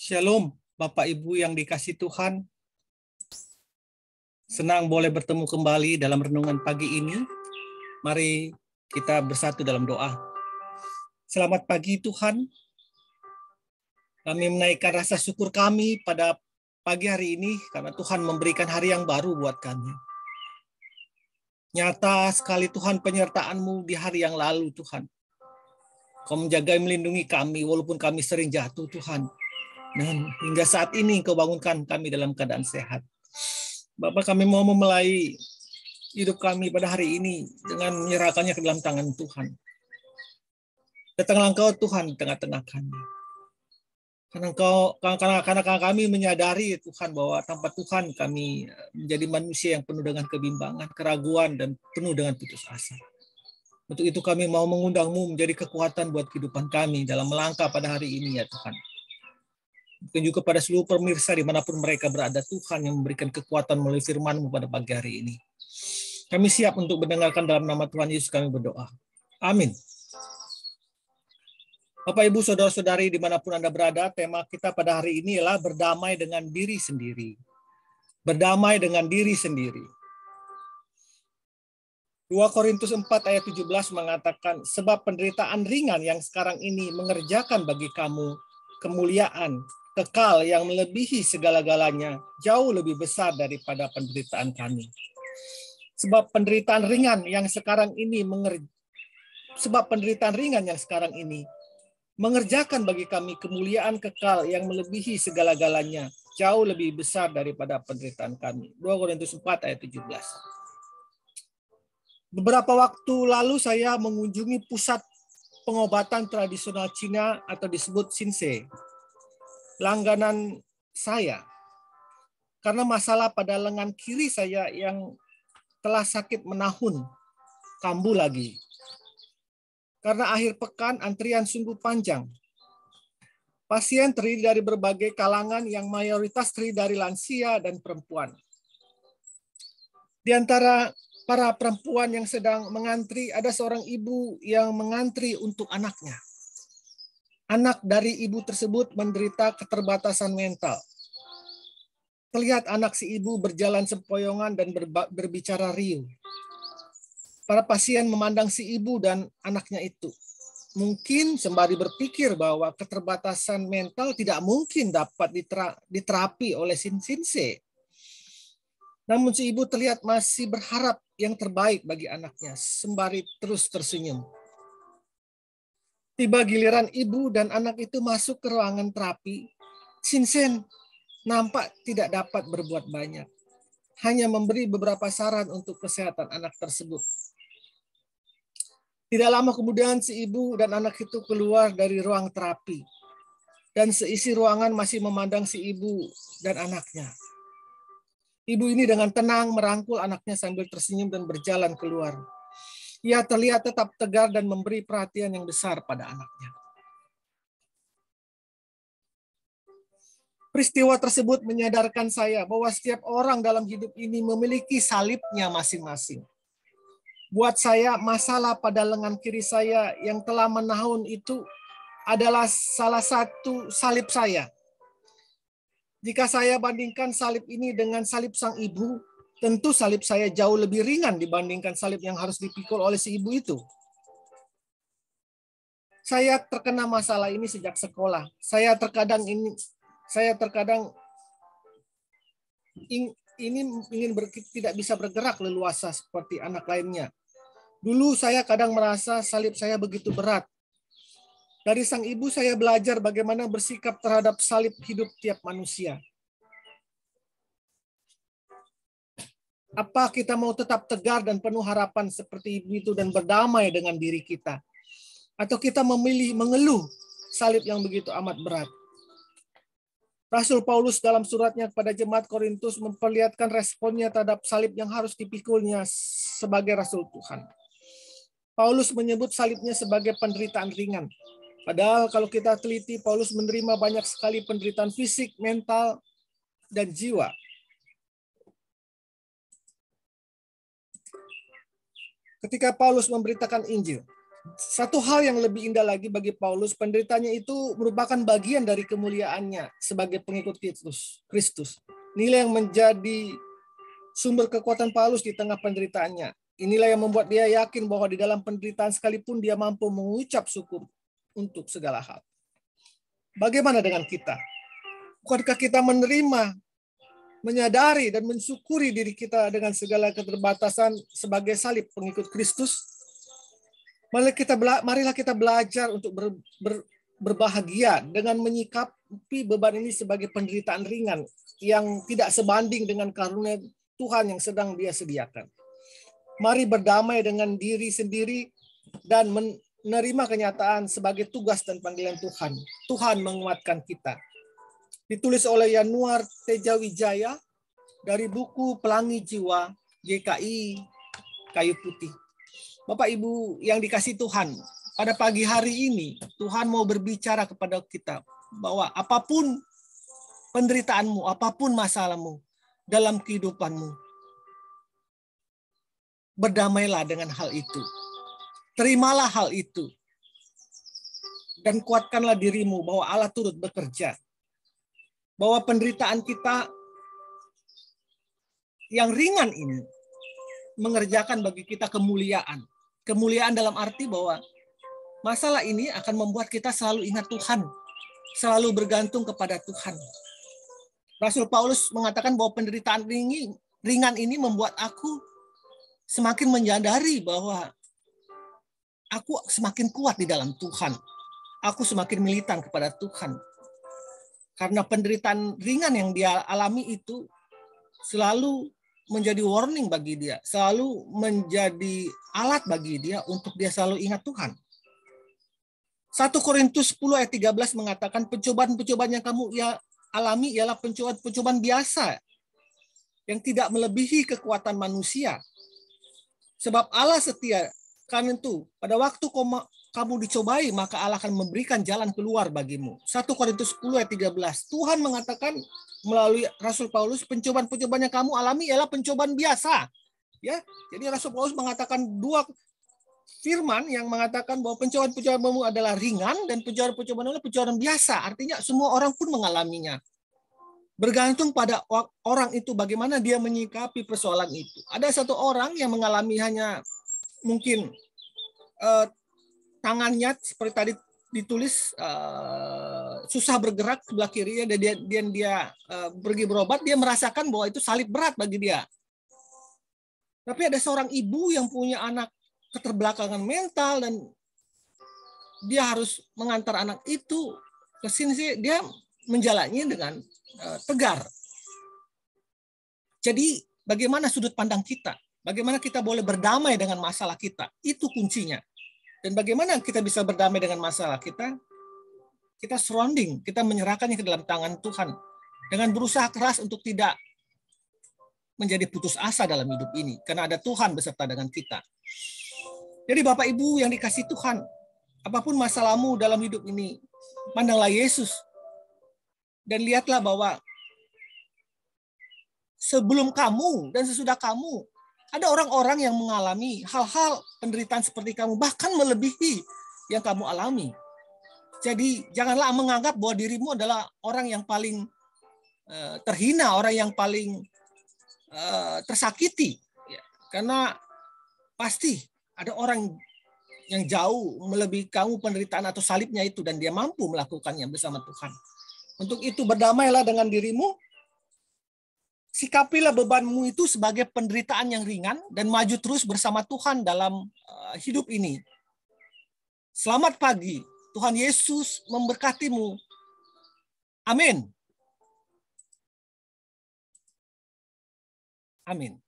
Shalom, Bapak Ibu yang dikasihi Tuhan. Senang boleh bertemu kembali dalam renungan pagi ini. Mari kita bersatu dalam doa. Selamat pagi Tuhan. Kami menaikkan rasa syukur kami pada pagi hari ini karena Tuhan memberikan hari yang baru buat kami. Nyata sekali Tuhan penyertaan-Mu di hari yang lalu Tuhan. Kau menjaga melindungi kami walaupun kami sering jatuh Tuhan. Dan hingga saat ini Engkau bangunkan kami dalam keadaan sehat. Bapak, kami mau memulai hidup kami pada hari ini dengan menyerahkannya ke dalam tangan Tuhan. Datanglah Engkau Tuhan di tengah-tengah kami. Karena kami menyadari Tuhan bahwa tanpa Tuhan kami menjadi manusia yang penuh dengan kebimbangan, keraguan, dan penuh dengan putus asa. Untuk itu kami mau mengundang-Mu menjadi kekuatan buat kehidupan kami dalam melangkah pada hari ini ya Tuhan. Mungkin juga pada seluruh pemirsa dimanapun mereka berada, Tuhan yang memberikan kekuatan melalui firman-Mu pada pagi hari ini. Kami siap untuk mendengarkan dalam nama Tuhan Yesus kami berdoa. Amin. Bapak, Ibu, Saudara-saudari dimanapun Anda berada, tema kita pada hari ini adalah berdamai dengan diri sendiri. Berdamai dengan diri sendiri. 2 Korintus 4 ayat 17 mengatakan, sebab penderitaan ringan yang sekarang ini mengerjakan bagi kamu kemuliaan kekal yang melebihi segala-galanya, jauh lebih besar daripada penderitaan kami. Sebab penderitaan ringan yang sekarang ini mengerjakan bagi kami kemuliaan kekal yang melebihi segala-galanya, jauh lebih besar daripada penderitaan kami. 2 Korintus 4 ayat 17. Beberapa waktu lalu saya mengunjungi pusat pengobatan tradisional Cina atau disebut Shinsei. Langganan saya. Karena masalah pada lengan kiri saya yang telah sakit menahun, kambuh lagi. Karena akhir pekan antrian sungguh panjang. Pasien terdiri dari berbagai kalangan yang mayoritas terdiri dari lansia dan perempuan. Di antara para perempuan yang sedang mengantri, ada seorang ibu yang mengantri untuk anaknya. Anak dari ibu tersebut menderita keterbatasan mental. Terlihat anak si ibu berjalan sempoyongan dan berbicara riuh. Para pasien memandang si ibu dan anaknya itu. Mungkin sembari berpikir bahwa keterbatasan mental tidak mungkin dapat diterapi oleh Shinsei. Namun si ibu terlihat masih berharap yang terbaik bagi anaknya, sembari terus tersenyum. Tiba giliran ibu dan anak itu masuk ke ruangan terapi. Shinsei nampak tidak dapat berbuat banyak. Hanya memberi beberapa saran untuk kesehatan anak tersebut. Tidak lama kemudian si ibu dan anak itu keluar dari ruang terapi. Dan seisi ruangan masih memandang si ibu dan anaknya. Ibu ini dengan tenang merangkul anaknya sambil tersenyum dan berjalan keluar. Ia terlihat tetap tegar dan memberi perhatian yang besar pada anaknya. Peristiwa tersebut menyadarkan saya bahwa setiap orang dalam hidup ini memiliki salibnya masing-masing. Buat saya, masalah pada lengan kiri saya yang telah menahun itu adalah salah satu salib saya. Jika saya bandingkan salib ini dengan salib sang ibu, tentu salib saya jauh lebih ringan dibandingkan salib yang harus dipikul oleh si ibu itu. Saya terkena masalah ini sejak sekolah. Saya terkadang tidak bisa bergerak leluasa seperti anak lainnya. Dulu saya kadang merasa salib saya begitu berat. Dari sang ibu saya belajar bagaimana bersikap terhadap salib hidup tiap manusia. Apa kita mau tetap tegar dan penuh harapan seperti ibu itu dan berdamai dengan diri kita? Atau kita memilih mengeluh salib yang begitu amat berat? Rasul Paulus dalam suratnya kepada jemaat Korintus memperlihatkan responnya terhadap salib yang harus dipikulnya sebagai Rasul Tuhan. Paulus menyebut salibnya sebagai penderitaan ringan. Padahal kalau kita teliti, Paulus menerima banyak sekali penderitaan fisik, mental, dan jiwa. Ketika Paulus memberitakan Injil, Satu hal yang lebih indah lagi bagi Paulus, penderitaannya itu merupakan bagian dari kemuliaannya sebagai pengikut Kristus. Inilah yang menjadi sumber kekuatan Paulus di tengah penderitaannya. Inilah yang membuat dia yakin bahwa di dalam penderitaan sekalipun dia mampu mengucap syukur untuk segala hal. Bagaimana dengan kita? Bukankah kita menerima, menyadari dan mensyukuri diri kita dengan segala keterbatasan sebagai salib pengikut Kristus? Marilah kita belajar untuk berbahagia dengan menyikapi beban ini sebagai penderitaan ringan yang tidak sebanding dengan karunia Tuhan yang sedang Dia sediakan. Mari berdamai dengan diri sendiri dan menerima kenyataan sebagai tugas dan panggilan Tuhan. Tuhan menguatkan kita. Ditulis oleh Yanuar Tejawijaya dari buku Pelangi Jiwa GKI Kayu Putih. Bapak Ibu yang dikasihi Tuhan, pada pagi hari ini Tuhan mau berbicara kepada kita bahwa apapun penderitaanmu, apapun masalahmu dalam kehidupanmu, berdamailah dengan hal itu. Terimalah hal itu. Dan kuatkanlah dirimu bahwa Allah turut bekerja. Bahwa penderitaan kita yang ringan ini mengerjakan bagi kita kemuliaan. Kemuliaan dalam arti bahwa masalah ini akan membuat kita selalu ingat Tuhan. Selalu bergantung kepada Tuhan. Rasul Paulus mengatakan bahwa penderitaan ringan ini membuat aku semakin menyadari bahwa aku semakin kuat di dalam Tuhan. Aku semakin militan kepada Tuhan. Karena penderitaan ringan yang dia alami itu selalu menjadi warning bagi dia, selalu menjadi alat bagi dia untuk dia selalu ingat Tuhan. 1 Korintus 10 ayat 13 mengatakan pencobaan-pencobaan yang kamu alami ialah pencobaan-pencobaan biasa yang tidak melebihi kekuatan manusia. Sebab Allah setia, karena itu pada waktu kamu dicobai maka Allah akan memberikan jalan keluar bagimu. 1 Korintus 10 ayat 13. Tuhan mengatakan melalui Rasul Paulus, pencobaan-pencobaan yang kamu alami ialah pencobaan biasa. Ya, jadi Rasul Paulus mengatakan dua firman yang mengatakan bahwa pencobaan-pencobaanmu adalah ringan dan pencobaan-pencobaan adalah pencobaan biasa. Artinya semua orang pun mengalaminya. Bergantung pada orang itu bagaimana dia menyikapi persoalan itu. Ada satu orang yang mengalami hanya mungkin tangannya seperti tadi ditulis susah bergerak sebelah kirinya dan dia pergi berobat, dia merasakan bahwa itu salib berat bagi dia. Tapi ada seorang ibu yang punya anak keterbelakangan mental dan dia harus mengantar anak itu ke sini, dia menjalani dengan tegar. Jadi bagaimana sudut pandang kita? Bagaimana kita boleh berdamai dengan masalah kita? Itu kuncinya. Dan bagaimana kita bisa berdamai dengan masalah kita? Kita surrounding, kita menyerahkannya ke dalam tangan Tuhan. Dengan berusaha keras untuk tidak menjadi putus asa dalam hidup ini. Karena ada Tuhan beserta dengan kita. Jadi Bapak Ibu yang dikasihi Tuhan, apapun masalahmu dalam hidup ini, pandanglah Yesus. Dan lihatlah bahwa sebelum kamu dan sesudah kamu, ada orang-orang yang mengalami hal-hal penderitaan seperti kamu, bahkan melebihi yang kamu alami. Jadi janganlah menganggap bahwa dirimu adalah orang yang paling terhina, orang yang paling tersakiti. Karena pasti ada orang yang jauh melebihi kamu penderitaan atau salibnya itu, dan dia mampu melakukannya bersama Tuhan. Untuk itu berdamailah dengan dirimu. Sikapilah bebanmu itu sebagai penderitaan yang ringan dan maju terus bersama Tuhan dalam hidup ini. Selamat pagi. Tuhan Yesus memberkatimu. Amin. Amin.